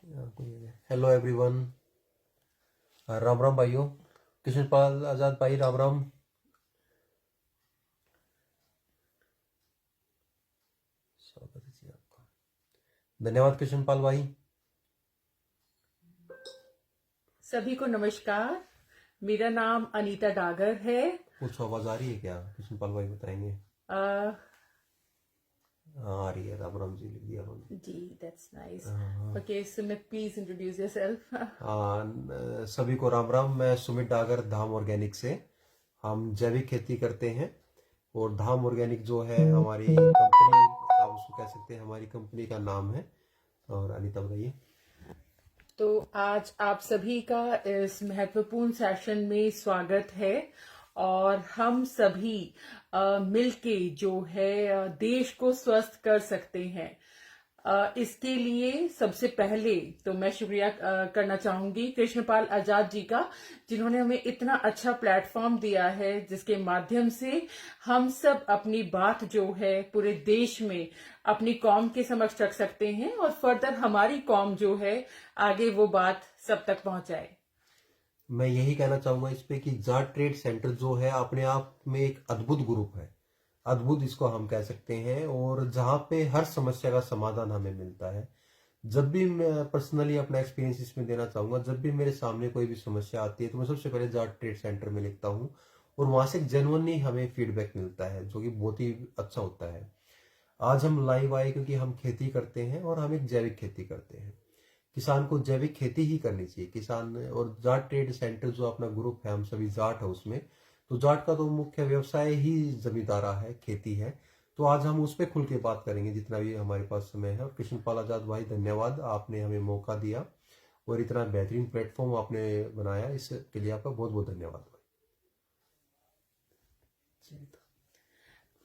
Hello everyone. Ram Ram भाइयों। कृष्णपाल आजाद भाई, राम राम। स्वागत है जी आपका। धन्यवाद कृष्णपाल भाई। सभी को नमस्कार। मेरा नाम अनीता डागर है। कुछ आवाज आ रही है क्या? कृष्णपाल भाई बताएंगे। अ, हाँ, आ रही है। राम राम जी लिख दिया उन्होंने। जी, दैट्स नाइस। हाँ, okay, Sumit, please introduce yourself. सभी को राम राम। मैं सुमित डागर, धाम ऑर्गेनिक से। हम जैविक खेती करते हैं और धाम ऑर्गेनिक जो है हमारी कंपनी, आप उसको कह सकते हैं, हमारी कंपनी का नाम है। और अनीता बताइए। तो आज आप सभी का इस महत्वपूर्ण सेशन में स्वागत है। और हम सभी मिलके जो है देश को स्वस्थ कर सकते हैं। इसके लिए सबसे पहले तो मैं शुक्रिया करना चाहूंगी कृष्णपाल आजाद जी का, जिन्होंने हमें इतना अच्छा प्लेटफॉर्म दिया है जिसके माध्यम से हम सब अपनी बात जो है पूरे देश में अपनी कौम के समक्ष रख सकते हैं और फर्दर हमारी कौम जो है आगे वो बात सब तक पहुंचाए। मैं यही कहना चाहूंगा इस पे कि जाट ट्रेड सेंटर जो है अपने आप में एक अद्भुत ग्रुप है। अद्भुत इसको हम कह सकते हैं, और जहां पे हर समस्या का समाधान हमें मिलता है। जब भी मैं पर्सनली अपना एक्सपीरियंस इसमें देना चाहूंगा, जब भी मेरे सामने कोई भी समस्या आती है तो मैं सबसे पहले जाट ट्रेड सेंटर में लिखता हूँ, और वहां से जेन्युइनली हमें फीडबैक मिलता है जो कि बहुत ही अच्छा होता है। आज हम लाइव आए क्योंकि हम खेती करते हैं और हम एक जैविक खेती करते हैं। किसान को जैविक खेती ही करनी चाहिए। किसान और जाट ट्रेड सेंटर जो अपना ग्रुप है, हम सभी जाट है उसमें। तो जाट का तो मुख्य व्यवसाय ही जमींदारा है, खेती है। तो आज हम उस पर खुल के बात करेंगे जितना भी हमारे पास समय है। और कृष्णपाल आजाद भाई, धन्यवाद, आपने हमें मौका दिया और इतना बेहतरीन प्लेटफॉर्म आपने बनाया, इसके लिए आपका बहुत बहुत धन्यवाद भाई।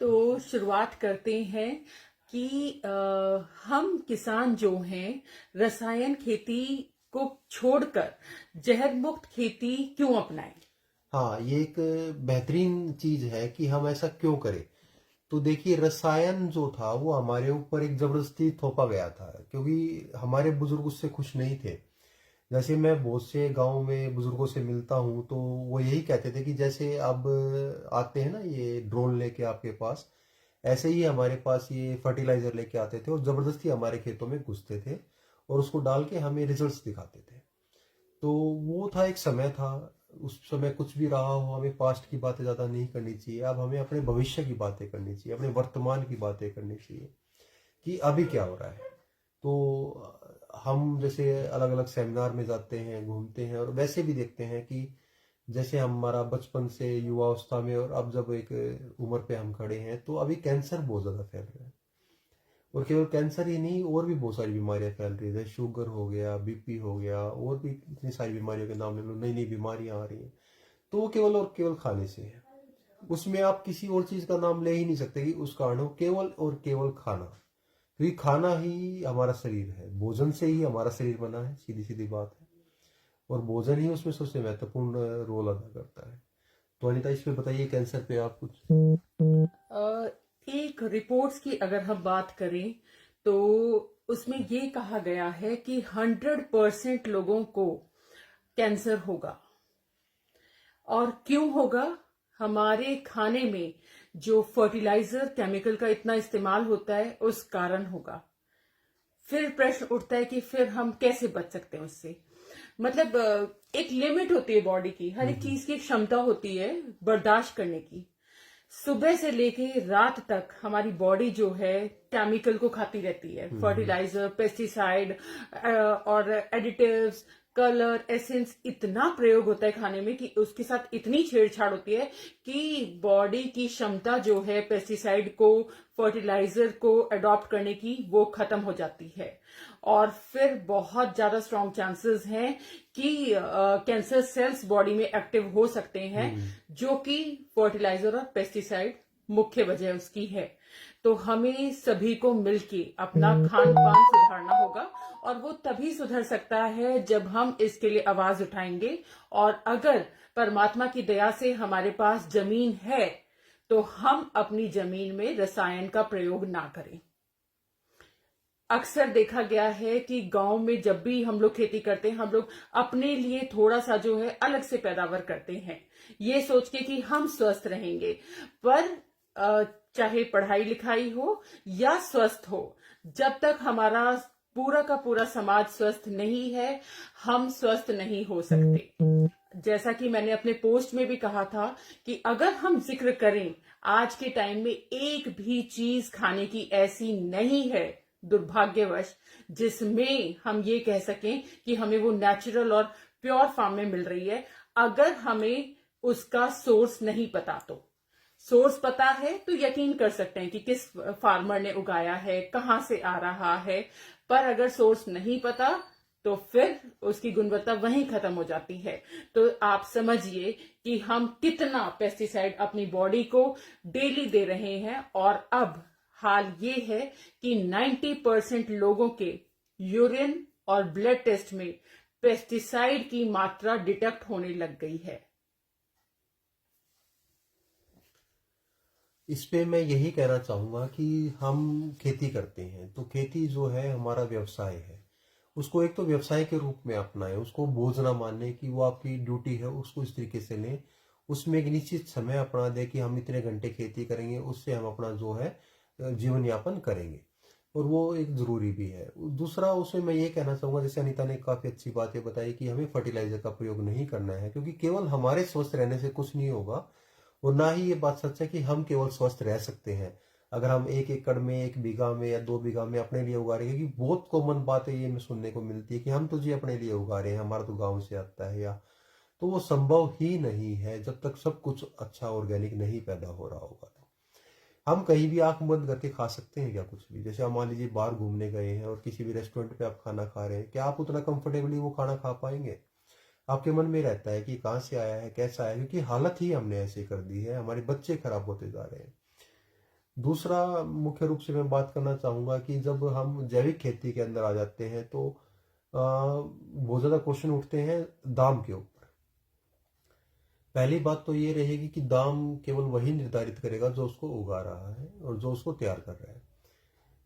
तो शुरुआत करते हैं कि हम किसान जो हैं रसायन खेती को छोड़कर जहर मुक्त खेती क्यों अपनाएं। हाँ, ये एक बेहतरीन चीज है कि हम ऐसा क्यों करें। तो देखिए, रसायन जो था वो हमारे ऊपर एक जबरदस्ती थोपा गया था, क्योंकि हमारे बुजुर्ग उससे खुश नहीं थे। जैसे मैं बहुत से गांव में बुजुर्गों से मिलता हूं तो वो यही कहते थे कि जैसे अब आते हैं ना ये ड्रोन लेके आपके पास, ऐसे ही हमारे पास ये फर्टिलाइजर लेके आते थे और जबरदस्ती हमारे खेतों में घुसते थे और उसको डाल के हमें रिजल्ट्स दिखाते थे। तो वो था, एक समय था। उस समय कुछ भी रहा हो, हमें पास्ट की बातें ज्यादा नहीं करनी चाहिए। अब हमें अपने भविष्य की बातें करनी चाहिए, अपने वर्तमान की बातें करनी चाहिए कि अभी क्या हो रहा है। तो हम जैसे अलग अलग सेमिनार में जाते हैं, घूमते हैं, और वैसे भी देखते हैं कि जैसे हमारा बचपन से युवावस्था में और अब जब एक उम्र पे हम खड़े हैं, तो अभी कैंसर बहुत ज्यादा फैल रहा है। और केवल कैंसर ही नहीं, और भी बहुत सारी बीमारियां फैल रही है। शुगर हो गया, बीपी हो गया, और भी इतनी सारी बीमारियों के नाम ले लो, नई नई बीमारियां आ रही हैं। तो वो केवल और केवल खाने से है। उसमें आप किसी और चीज का नाम ले ही नहीं सकते कि उस कारण हो, केवल और केवल खाना। क्योंकि खाना ही हमारा शरीर है, भोजन से ही हमारा शरीर बना है, सीधी सीधी बात है। और भोजन ही उसमें सबसे महत्वपूर्ण रोल अदा करता है। तो अनिता, इस पे बताइए, कैंसर पे आप कुछ। एक रिपोर्ट्स की अगर हम बात करें तो उसमें ये कहा गया है कि 100% लोगों को कैंसर होगा। और क्यों होगा? हमारे खाने में जो फर्टिलाइजर केमिकल का इतना इस्तेमाल होता है उस कारण होगा। फिर प्रश्न उठता है कि फिर हम कैसे बच सकते हैं उससे। मतलब एक लिमिट होती है बॉडी की, हर एक चीज की एक क्षमता होती है बर्दाश्त करने की। सुबह से लेके रात तक हमारी बॉडी जो है केमिकल को खाती रहती है, फर्टिलाइजर, पेस्टिसाइड और एडिटिव्स, कलर, एसेंस, इतना प्रयोग होता है खाने में कि उसके साथ इतनी छेड़छाड़ होती है कि बॉडी की क्षमता जो है पेस्टिसाइड को, फर्टिलाइजर को अडॉप्ट करने की वो खत्म हो जाती है। और फिर बहुत ज्यादा स्ट्रॉन्ग चांसेस हैं कि कैंसर सेल्स बॉडी में एक्टिव हो सकते हैं, जो कि फर्टिलाइजर और पेस्टिसाइड मुख्य वजह उसकी है। तो हमें सभी को मिलके अपना खान पान सुधारना होगा, और वो तभी सुधर सकता है जब हम इसके लिए आवाज उठाएंगे। और अगर परमात्मा की दया से हमारे पास जमीन है तो हम अपनी जमीन में रसायन का प्रयोग ना करें। अक्सर देखा गया है कि गांव में जब भी हम लोग खेती करते हैं, हम लोग अपने लिए थोड़ा सा जो है अलग से पैदावार करते हैं, ये सोच के कि हम स्वस्थ रहेंगे। पर चाहे पढ़ाई लिखाई हो या स्वस्थ हो, जब तक हमारा पूरा का पूरा समाज स्वस्थ नहीं है, हम स्वस्थ नहीं हो सकते। जैसा कि मैंने अपने पोस्ट में भी कहा था कि अगर हम जिक्र करें, आज के टाइम में एक भी चीज खाने की ऐसी नहीं है दुर्भाग्यवश जिसमें हम ये कह सकें कि हमें वो नेचुरल और प्योर फार्म में मिल रही है। अगर हमें उसका सोर्स नहीं पता, तो सोर्स पता है तो यकीन कर सकते हैं कि किस फार्मर ने उगाया है, कहां से आ रहा है। पर अगर सोर्स नहीं पता तो फिर उसकी गुणवत्ता वहीं खत्म हो जाती है। तो आप समझिए कि हम कितना पेस्टिसाइड अपनी बॉडी को डेली दे रहे हैं। और अब हाल ये है कि 90% लोगों के यूरिन और ब्लड टेस्ट में पेस्टिसाइड की मात्रा डिटेक्ट होने लग गई है। इस पे मैं यही कहना चाहूंगा कि हम खेती करते हैं तो खेती जो है हमारा व्यवसाय है, उसको एक तो व्यवसाय के रूप में अपनाएं, उसको बोझ ना मानने कि वो आपकी ड्यूटी है, उसको इस तरीके से लें। उसमें एक निश्चित समय अपना दे कि हम इतने घंटे खेती करेंगे, उससे हम अपना जो है जीवन यापन करेंगे, और वो एक जरूरी भी है। दूसरा उसमें मैं ये कहना चाहूंगा, जैसे अनीता ने काफी अच्छी बातें बताई कि हमें फर्टिलाइजर का प्रयोग नहीं करना है, क्योंकि केवल हमारे स्वस्थ रहने से कुछ नहीं होगा, और ना ही ये बात सच है कि हम केवल स्वस्थ रह सकते हैं अगर हम 1 एकड़ में, 1 बीघा में या 2 बीघा में अपने लिए उगा रहे हैं। क्योंकि बहुत कॉमन बात है, ये में सुनने को मिलती है कि हम तो जी अपने लिए उगा रहे हैं, हमारा तो गाँव से आता है, या तो वो संभव ही नहीं है जब तक सब कुछ अच्छा ऑर्गेनिक नहीं पैदा हो रहा होगा। तो हम कहीं भी आंख बंद करके खा सकते हैं क्या कुछ भी? जैसे आप मान लीजिए बाहर घूमने गए हैं और किसी भी रेस्टोरेंट पे आप खाना खा रहे हैं, क्या आप उतना कंफर्टेबली वो खाना खा पाएंगे? आपके मन में रहता है कि कहाँ से आया है, कैसा है, क्योंकि हालत ही हमने ऐसे कर दी है, हमारे बच्चे खराब होते जा रहे हैं। दूसरा मुख्य रूप से मैं बात करना चाहूंगा कि जब हम जैविक खेती के अंदर आ जाते हैं तो बहुत ज्यादा क्वेश्चन उठते हैं दाम के ऊपर। पहली बात तो ये रहेगी कि दाम केवल वही निर्धारित करेगा जो उसको उगा रहा है और जो उसको तैयार कर रहा है।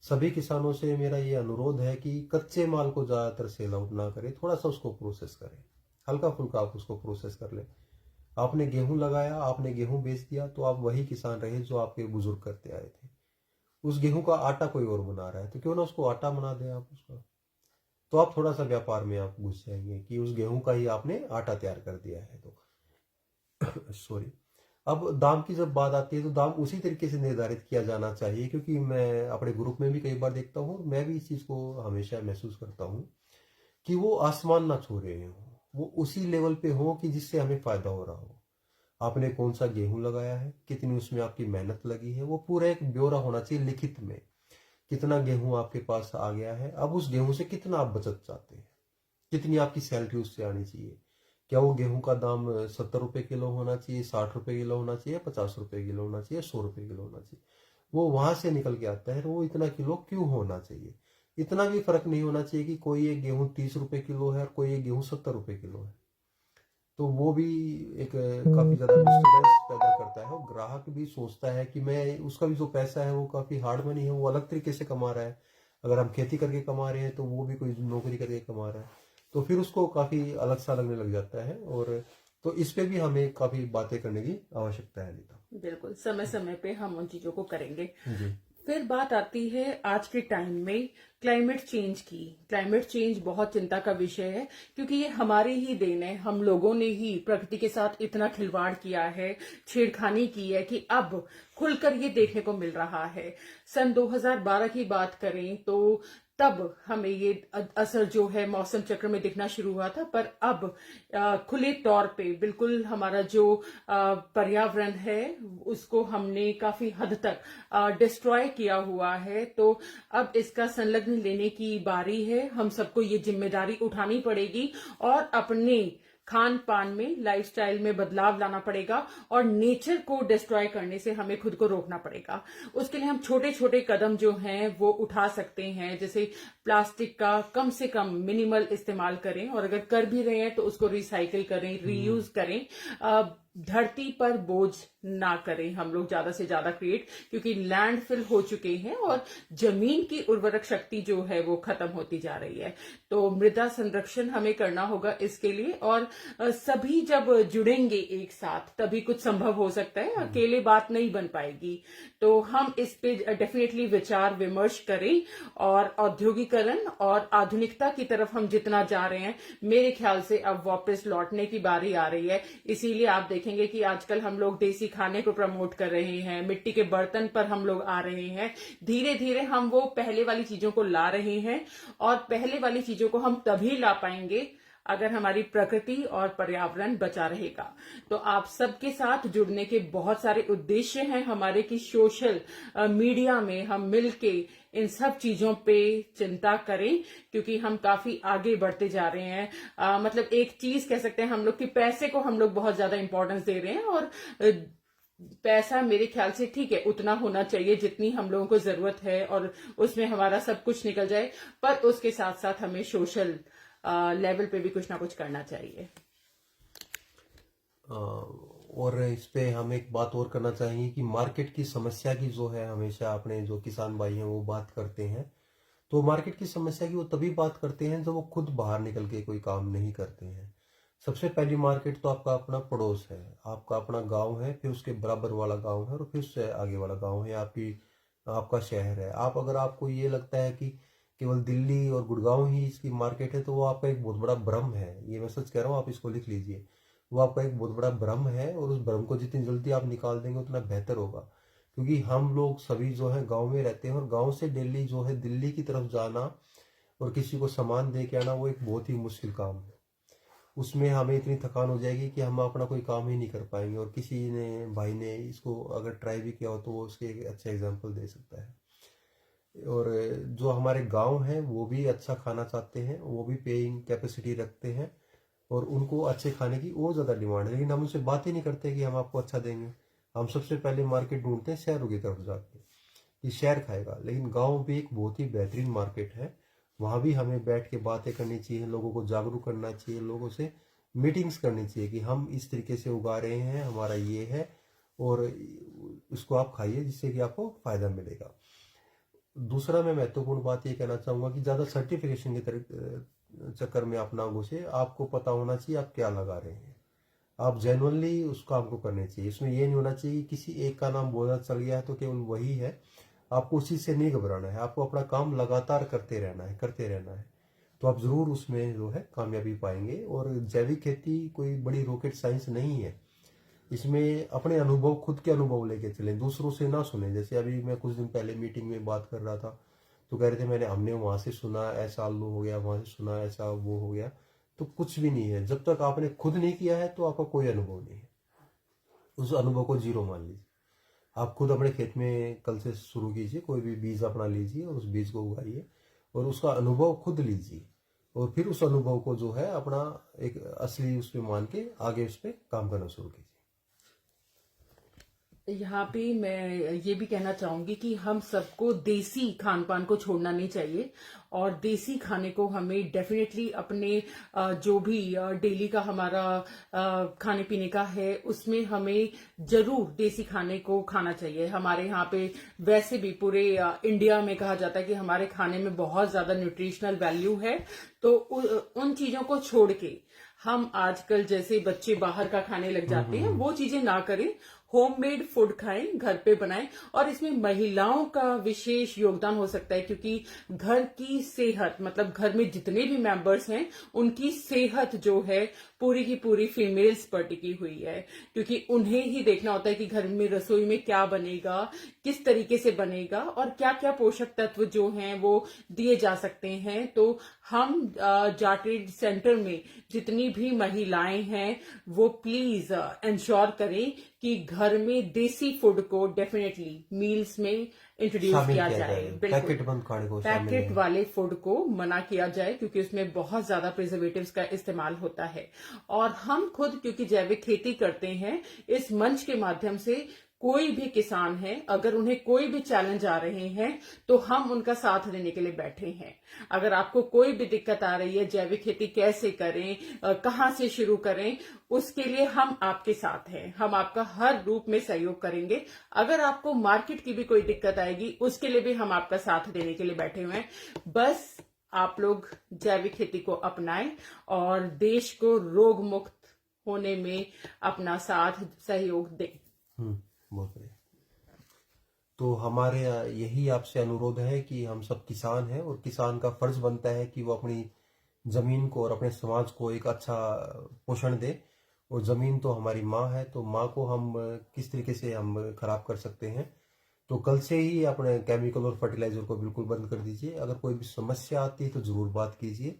सभी किसानों से मेरा ये अनुरोध है कि कच्चे माल को ज्यादातर सेल आउट ना करें, थोड़ा सा उसको प्रोसेस करें, हल्का फुल्का आप उसको प्रोसेस कर लें। आपने गेहूं लगाया, आपने गेहूं बेच दिया, तो आप वही किसान रहे जो आपके बुजुर्ग करते आए थे। उस गेहूं का आटा कोई और बना रहा है, तो क्यों ना उसको आटा बना दें आप उसका। तो आप थोड़ा सा व्यापार में आप घुस जाएंगे कि उस गेहूं का ही आपने आटा तैयार कर दिया है। तो सॉरी। अब दाम की जब बात आती है तो दाम उसी तरीके से निर्धारित किया जाना चाहिए, क्योंकि मैं अपने ग्रुप में भी कई बार देखता हूँ, मैं भी इस चीज को हमेशा महसूस करता हूँ कि वो आसमान ना छू रहे हो, वो उसी लेवल पे हो कि जिससे हमें फायदा हो रहा हो। आपने कौन सा गेहूं लगाया है, कितनी उसमें आपकी मेहनत लगी है, वो पूरा एक ब्यौरा होना चाहिए लिखित में। कितना गेहूं आपके पास आ गया है, अब उस गेहूं से कितना आप बचत चाहते हैं, कितनी आपकी सैलरी उससे आनी चाहिए। क्या वो गेहूं का दाम 70 रुपए किलो होना चाहिए, 60 रुपए किलो होना चाहिए, 50 रुपए किलो होना चाहिए, 100 रुपए किलो होना चाहिए? वो वहां से निकल के आता है, वो इतना किलो क्यों होना चाहिए? इतना भी फर्क नहीं होना चाहिए कि कोई एक गेहूं 30 रुपए किलो है और कोई एक गेहूं 70 रुपए किलो है। तो वो भी एक काफी ज्यादा डिस्टर्बेंस पैदा करता है, और ग्राहक भी सोचता है कि मैं उसका भी जो पैसा है वो काफी हार्ड मनी है, वो अलग तरीके से कमा रहा है। अगर हम खेती करके कमा रहे हैं तो वो भी कोई नौकरी करके कमा रहा है, तो फिर उसको काफी अलग सा लगने लग जाता है। और तो इस पे भी हमें काफी बातें करने की आवश्यकता है, नीता। बिल्कुल, समय समय पे हम उन चीजों को करेंगे। जी। फिर बात आती है आज के टाइम में क्लाइमेट चेंज की। क्लाइमेट चेंज बहुत चिंता का विषय है, क्योंकि ये हमारी ही देन है। हम लोगों ने ही प्रकृति के साथ इतना खिलवाड़ किया है, छेड़खानी की है कि अब खुलकर ये देखने को मिल रहा है। सन 2012 की बात करें तो तब हमें ये असर जो है मौसम चक्र में दिखना शुरू हुआ था, पर अब खुले तौर पे बिल्कुल हमारा जो पर्यावरण है उसको हमने काफी हद तक डिस्ट्रॉय किया हुआ है। तो अब इसका संलग्न लेने की बारी है, हम सबको ये जिम्मेदारी उठानी पड़ेगी और अपने खान पान में, लाइफस्टाइल में बदलाव लाना पड़ेगा, और नेचर को डिस्ट्रॉय करने से हमें खुद को रोकना पड़ेगा। उसके लिए हम छोटे छोटे कदम जो हैं वो उठा सकते हैं, जैसे प्लास्टिक का कम से कम मिनिमल इस्तेमाल करें, और अगर कर भी रहे हैं तो उसको रिसाइकिल करें, रीयूज करें। धरती पर बोझ ना करें हम लोग ज्यादा से ज्यादा क्रिएट, क्योंकि लैंडफिल हो चुके हैं और जमीन की उर्वरक शक्ति जो है वो खत्म होती जा रही है। तो मृदा संरक्षण हमें करना होगा इसके लिए, और सभी जब जुड़ेंगे एक साथ तभी कुछ संभव हो सकता है, अकेले बात नहीं बन पाएगी। तो हम इस पे डेफिनेटली विचार विमर्श करें, और औद्योगिकरण और आधुनिकता की तरफ हम जितना जा रहे हैं, मेरे ख्याल से अब वापस लौटने की बारी आ रही है। इसीलिए आप देखेंगे कि आजकल हम लोग देसी खाने को प्रमोट कर रहे हैं, मिट्टी के बर्तन पर हम लोग आ रहे हैं, धीरे धीरे हम वो पहले वाली चीजों को ला रहे हैं। और पहले वाली चीजों को हम तभी ला पाएंगे अगर हमारी प्रकृति और पर्यावरण बचा रहेगा। तो आप सबके साथ जुड़ने के बहुत सारे उद्देश्य हैं हमारे, कि सोशल मीडिया में हम मिलके इन सब चीजों पे चिंता करें, क्योंकि हम काफी आगे बढ़ते जा रहे हैं। मतलब एक चीज कह सकते हैं हम लोग कि पैसे को हम लोग बहुत ज्यादा इंपॉर्टेंस दे रहे हैं, और पैसा मेरे ख्याल से ठीक है उतना होना चाहिए जितनी हम लोगों को जरूरत है, और उसमें हमारा सब कुछ निकल जाए, पर उसके साथ साथ हमें सोशल लेवल पे भी कुछ ना कुछ करना चाहिए। और इस पे हम एक बात और करना चाहेंगे कि मार्केट की समस्या की जो है, हमेशा अपने जो किसान भाई हैं वो बात करते हैं, तो मार्केट की समस्या की वो तभी बात करते हैं जब वो खुद बाहर निकल के कोई काम नहीं करते हैं। सबसे पहली मार्केट तो आपका अपना पड़ोस है, आपका अपना गांव है, फिर उसके बराबर वाला गांव है, और फिर उससे आगे वाला गांव है, आपका शहर है। अगर आपको ये लगता है कि केवल दिल्ली और गुड़गांव ही इसकी मार्केट है, तो वो आपका एक बहुत बड़ा भ्रम है। ये मैं सच कह रहा हूँ, आप इसको लिख लीजिए। वो आपका एक बहुत बड़ा भ्रम है, और उस भ्रम को जितनी जल्दी आप निकाल देंगे उतना बेहतर होगा। क्योंकि हम लोग सभी जो है गांव में रहते हैं, और गांव से दिल्ली जो है, दिल्ली की तरफ जाना और किसी को सामान दे के आना, वो एक बहुत ही मुश्किल काम है। उसमें हमें इतनी थकान हो जाएगी कि हम अपना कोई काम ही नहीं कर पाएंगे। और किसी ने भाई ने इसको अगर ट्राई भी किया हो तो वो उसके एक अच्छा एग्जाम्पल दे सकता है। और जो हमारे गांव हैं वो भी अच्छा खाना चाहते हैं, वो भी पेइंग कैपेसिटी रखते हैं, और उनको अच्छे खाने की और ज़्यादा डिमांड है, लेकिन हम उनसे बात ही नहीं करते कि हम आपको अच्छा देंगे। हम सबसे पहले मार्केट ढूंढते हैं शहरों की तरफ जाके कि शहर खाएगा, लेकिन गांव भी एक बहुत ही बेहतरीन मार्केट है। वहाँ भी हमें बैठ के बातें करनी चाहिए, लोगों को जागरूक करना चाहिए, लोगों से मीटिंग्स करनी चाहिए कि हम इस तरीके से उगा रहे हैं, हमारा ये है, और इसको आप खाइए जिससे कि आपको फायदा मिलेगा। दूसरा मैं महत्वपूर्ण बात ये कहना चाहूँगा कि ज़्यादा सर्टिफिकेशन के चक्कर में आप ना घुसे। आपको पता होना चाहिए आप क्या लगा रहे हैं, आप जेन्युइनली उस काम को करने चाहिए। इसमें ये नहीं होना चाहिए कि किसी एक का नाम बोला चल गया है तो केवल वही है। आपको उसी से नहीं घबराना है, आपको अपना काम लगातार करते रहना है, तो आप जरूर उसमें जो है कामयाबी पाएंगे। और जैविक खेती कोई बड़ी रॉकेट साइंस नहीं है, इसमें अपने अनुभव, खुद के अनुभव लेके चले, दूसरों से ना सुने। जैसे अभी मैं कुछ दिन पहले मीटिंग में बात कर रहा था, तो कह रहे थे हमने वहां से सुना ऐसा आलू हो गया, वहां से सुना ऐसा वो हो गया। तो कुछ भी नहीं है, जब तक आपने खुद नहीं किया है तो आपका कोई अनुभव नहीं है। उस अनुभव को जीरो मान लीजिए। आप खुद अपने खेत में कल से शुरू कीजिए, कोई भी बीज अपना लीजिए और उस बीज को उगाइए, और उसका अनुभव खुद लीजिए, और फिर उस अनुभव को जो है अपना एक असली उस पर मान के आगे उस पर काम करना शुरू कीजिए। यहाँ पे मैं ये भी कहना चाहूंगी कि हम सबको देसी खान पान को छोड़ना नहीं चाहिए, और देसी खाने को हमें डेफिनेटली अपने जो भी डेली का हमारा खाने पीने का है उसमें हमें जरूर देसी खाने को खाना चाहिए। हमारे यहाँ पे वैसे भी पूरे इंडिया में कहा जाता है कि हमारे खाने में बहुत ज्यादा न्यूट्रिशनल वैल्यू है। तो उन चीजों को छोड़ के हम आजकल जैसे बच्चे बाहर का खाने लग जाते हैं, वो चीजें ना करें, होममेड फूड खाएं, घर पे बनाएं। और इसमें महिलाओं का विशेष योगदान हो सकता है, क्योंकि घर की सेहत, मतलब घर में जितने भी मेंबर्स हैं उनकी सेहत जो है पूरी की पूरी फीमेल्स पर टिकी हुई है, क्योंकि उन्हें ही देखना होता है कि घर में रसोई में क्या बनेगा, किस तरीके से बनेगा, और क्या क्या पोषक तत्व जो हैं वो दिए जा सकते हैं। तो हम जाटेड सेंटर में जितनी भी महिलाएं हैं वो प्लीज इंश्योर करें कि घर में देसी फूड को डेफिनेटली मील्स में इंट्रोड्यूस किया जाए। पैकेट बंद खाने को, पैकेट वाले फूड को मना किया जाए, क्योंकि उसमें बहुत ज्यादा प्रिजर्वेटिव्स का इस्तेमाल होता है। और हम खुद क्योंकि जैविक खेती करते हैं, इस मंच के माध्यम से कोई भी किसान है, अगर उन्हें कोई भी चैलेंज आ रहे हैं तो हम उनका साथ देने के लिए बैठे हैं। अगर आपको कोई भी दिक्कत आ रही है, जैविक खेती कैसे करें, कहां से शुरू करें, उसके लिए हम आपके साथ हैं। हम आपका हर रूप में सहयोग करेंगे। अगर आपको मार्केट की भी कोई दिक्कत आएगी, उसके लिए भी हम आपका साथ देने के लिए बैठे हुए हैं। बस आप लोग जैविक खेती को अपनाएं और देश को रोग मुक्त होने में अपना साथ सहयोग दें। बहुत बढ़िया। तो हमारे यही आपसे अनुरोध है कि हम सब किसान हैं और किसान का फर्ज बनता है कि वो अपनी जमीन को और अपने समाज को एक अच्छा पोषण दे। और जमीन तो हमारी माँ है, तो माँ को हम किस तरीके से हम खराब कर सकते हैं। तो कल से ही अपने केमिकल और फर्टिलाइजर को बिल्कुल बंद कर दीजिए। अगर कोई भी समस्या आती है तो जरूर बात कीजिए।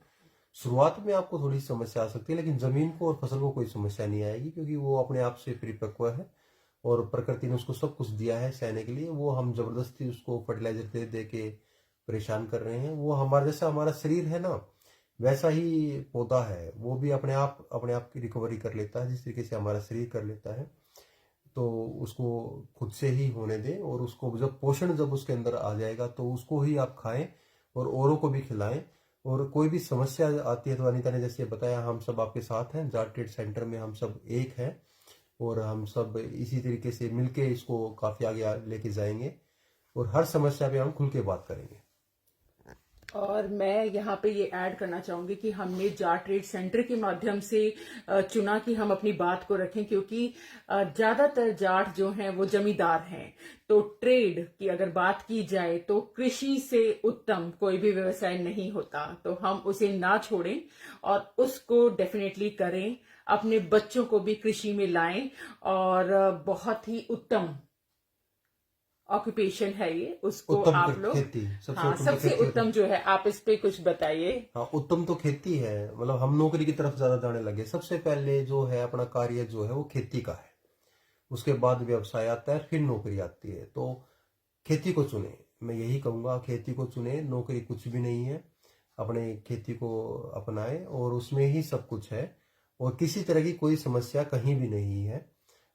शुरुआत में आपको थोड़ी समस्या आ सकती है, लेकिन जमीन को और फसल को कोई समस्या नहीं आएगी, क्योंकि वो अपने आप से परिपक्व है और प्रकृति ने उसको सब कुछ दिया है सहने के लिए। वो हम जबरदस्ती उसको फर्टिलाइजर दे दे के परेशान कर रहे हैं। वो हमारा, जैसा हमारा शरीर है ना, वैसा ही पौधा है। वो भी अपने आप की रिकवरी कर लेता है, जिस तरीके से हमारा शरीर कर लेता है। तो उसको खुद से ही होने दें, और उसको जब पोषण जब उसके अंदर आ जाएगा तो उसको ही आप खाएं और औरों को भी खिलाएं। और कोई भी समस्या आती है तो अनीता ने जैसे बताया, हम सब आपके साथ हैं। जाट ट्रेड सेंटर में हम सब एक हैं और हम सब इसी तरीके से मिलके इसको काफी आगे लेके जाएंगे और हर समस्या पे हम खुल के बात करेंगे। और मैं यहाँ पे ये ऐड करना चाहूंगी कि हमने जाट ट्रेड सेंटर के माध्यम से चुना कि हम अपनी बात को रखें, क्योंकि ज्यादातर जाट जो हैं वो जमींदार हैं। तो ट्रेड की अगर बात की जाए तो कृषि से उत्तम कोई भी व्यवसाय नहीं होता। तो हम उसे ना छोड़ें और उसको डेफिनेटली करें। अपने बच्चों को भी कृषि में लाएं और बहुत ही उत्तम ऑक्यूपेशन है ये, उसको उत्तम आप लोग, खेती सबसे हाँ, उत्तम तो सबसे खेती उत्तम जो है, आप इस पे कुछ बताइए। हाँ, उत्तम तो खेती है। मतलब हम नौकरी की तरफ ज्यादा जाने लगे। सबसे पहले जो है अपना कार्य जो है वो खेती का है, उसके बाद व्यवसाय आता है, फिर नौकरी आती है। तो खेती को चुने, मैं यही कहूंगा, खेती को चुने। नौकरी कुछ भी नहीं है। अपने खेती को अपनाएं और उसमें ही सब कुछ है। और किसी तरह की कोई समस्या कहीं भी नहीं है।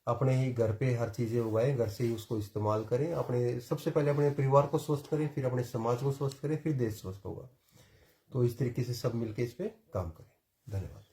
अपने ही घर पे हर चीजें उगाएं, घर से ही उसको इस्तेमाल करें। अपने सबसे पहले अपने परिवार को स्वस्थ करें, फिर अपने समाज को स्वस्थ करें, फिर देश स्वस्थ होगा। तो इस तरीके से सब मिलके इस पे काम करें। धन्यवाद।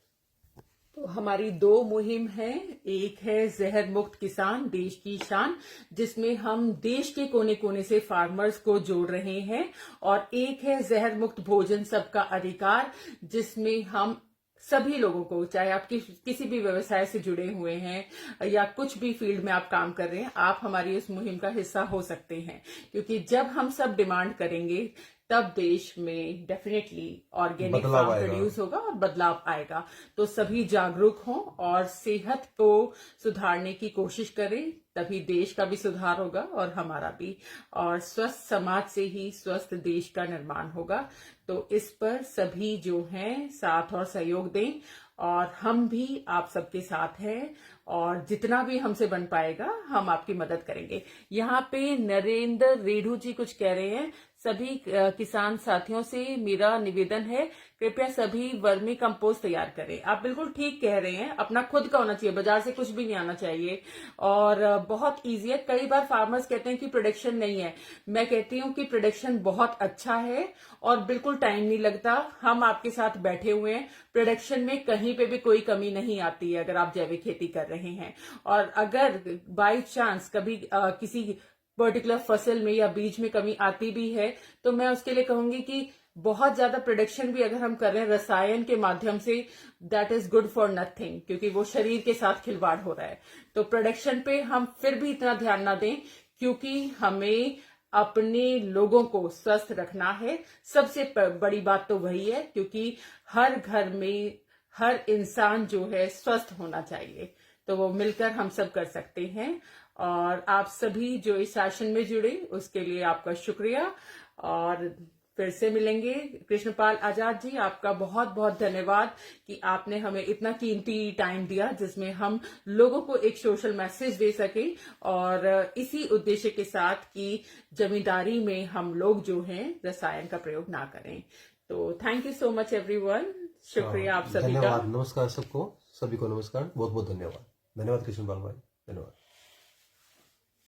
तो हमारी दो मुहिम है। एक है जहर मुक्त किसान देश की शान, जिसमें हम देश के कोने कोने से फार्मर्स को जोड़ रहे हैं। और एक है जहर मुक्त भोजन सबका अधिकार, जिसमें हम सभी लोगों को, चाहे आप किसी भी व्यवसाय से जुड़े हुए हैं या कुछ भी फील्ड में आप काम कर रहे हैं, आप हमारी इस मुहिम का हिस्सा हो सकते हैं। क्योंकि जब हम सब डिमांड करेंगे तब देश में डेफिनेटली ऑर्गेनिक फार्म प्रोड्यूस होगा और बदलाव आएगा। तो सभी जागरूक हों और सेहत को सुधारने की कोशिश करें, तभी देश का भी सुधार होगा और हमारा भी। और स्वस्थ समाज से ही स्वस्थ देश का निर्माण होगा। तो इस पर सभी जो हैं साथ और सहयोग दें, और हम भी आप सबके साथ हैं। और जितना भी हमसे बन पाएगा हम आपकी मदद करेंगे। यहाँ पे नरेंद्र रेडू जी कुछ कह रहे हैं। सभी किसान साथियों से मेरा निवेदन है, कृपया सभी वर्मी कंपोस्ट तैयार करें। आप बिल्कुल ठीक कह रहे हैं, अपना खुद का होना चाहिए, बाजार से कुछ भी नहीं आना चाहिए। और बहुत ईजी है। कई बार फार्मर्स कहते हैं कि प्रोडक्शन नहीं है। मैं कहती हूँ कि प्रोडक्शन बहुत अच्छा है और बिल्कुल टाइम नहीं लगता। हम आपके साथ बैठे हुए हैं। प्रोडक्शन में कहीं पे भी कोई कमी नहीं आती है अगर आप जैविक खेती कर रहे हैं। और अगर बाई चांस कभी किसी पर्टिकुलर फसल में या बीज में कमी आती भी है, तो मैं उसके लिए कहूंगी कि बहुत ज्यादा प्रोडक्शन भी अगर हम कर रहे हैं रसायन के माध्यम से, that is good for nothing, क्योंकि वो शरीर के साथ खिलवाड़ हो रहा है। तो प्रोडक्शन पे हम फिर भी इतना ध्यान ना दें, क्योंकि हमें अपने लोगों को स्वस्थ रखना है। सबसे बड़ी बात तो वही है, क्योंकि हर घर में हर इंसान जो है स्वस्थ होना चाहिए। तो वो मिलकर हम सब कर सकते हैं। और आप सभी जो इस सेशन में जुड़े उसके लिए आपका शुक्रिया। और फिर से मिलेंगे। कृष्णपाल आजाद जी, आपका बहुत बहुत धन्यवाद कि आपने हमें इतना कीमती टाइम दिया, जिसमें हम लोगों को एक सोशल मैसेज दे सके। और इसी उद्देश्य के साथ कि जमींदारी में हम लोग जो हैं रसायन का प्रयोग ना करें। तो thank you so much everyone. शुक्रिया आप सभी का। धन्यवाद। नमस्कार सबको, सभी को नमस्कार। बहुत बहुत धन्यवाद। धन्यवाद कृष्णपाल भाई, धन्यवाद।